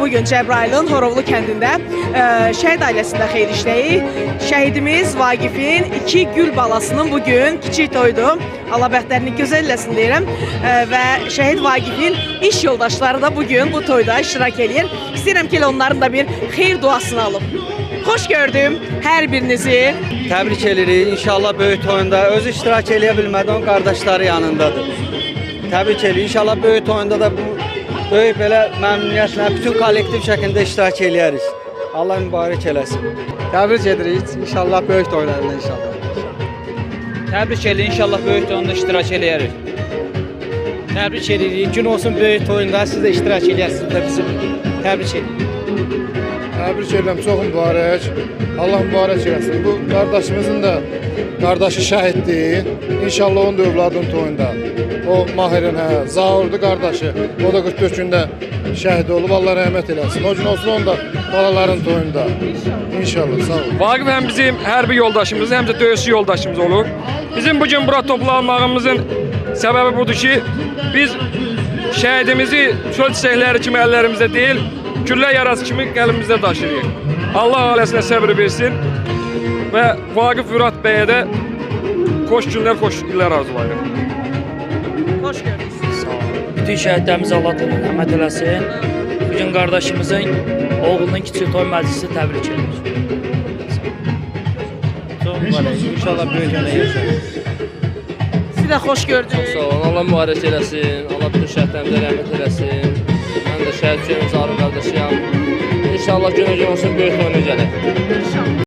bugün Cəbrayılın Horovlu kəndində şəhid ailəsində xeyir işləyi. Şəhidimiz Vaqifin 2 gül balasının bugün kiçik toydu. Allah bəxtlərini gözəl eləsin deyirəm. Və şəhid Vaqifin iş yoldaşları da bugün bu toyda iştirak edir. İstəyirəm ki, onların da bir xeyir duasını alım. Xoş gördüm hər birinizi. Təbrik edirik. İnşallah böyük toyunda özü iştirak eləyə bilmədi, onun qardaşları yanındadır. Təbrik edirik. İnşallah böyük toyunda da bu böyük belə məmnuniyyətlə bütün kollektiv şəkildə iştirak eləyərik. Allah mübarək eləsin. Təbrik edirik. İnşallah böyük toylarında inşallah. Təbrik edirik. İnşallah böyük toyunda iştirak eləyərik. Təbrik edirik. Gün olsun böyük toyunda siz də iştirak eləyərsiniz də bizim. Təbrik edirik. Təbrik edirəm, çox mübarək. Allah mübarək eləsin. Bu qardaşımızın da qardaşı şəhiddir. İnşallah onun da övladının toyunda. O Mahirin, Zaurdu qardaşı. O da 44 gündə şəhid olub. Allah rəhmət eləsin. O gün olsun onun da balaların toyunda. İnşallah, sağ olun. Vaqif həm bizim hərbi yoldaşımız, həm də döyüşçü yoldaşımız olur. Bizim bugün bura toplanmağımızın səbəbi budur ki, biz şəhidimizi çöl çiçəkləri kimi əllərimizdə deyil, güllə yarası kimi qəlbimizdə daşıyırıq. Allah ailəsinə səbir versin və Vaqif Vürat bəyə də xoş günlər, xoş illər arzulayırıq. Xoş gördük. Bütün şəhidlərimizi Allah rəhmət eləsin. Bugün qardaşımızın oğlunun kiçik toy məclisi təbrik edilir. Çox mübarək. İnşallah böyük toyunda yaşayır. Siz də xoş gördük. Sağ olun, Allah mübarək eləsin, Allah bütün şəhidlərimizə rəhmət eləsin. Mən də şəhid Hüseyin Zarın qardaşıyam. İnşallah günə gün olsun böyük toyuna gələk.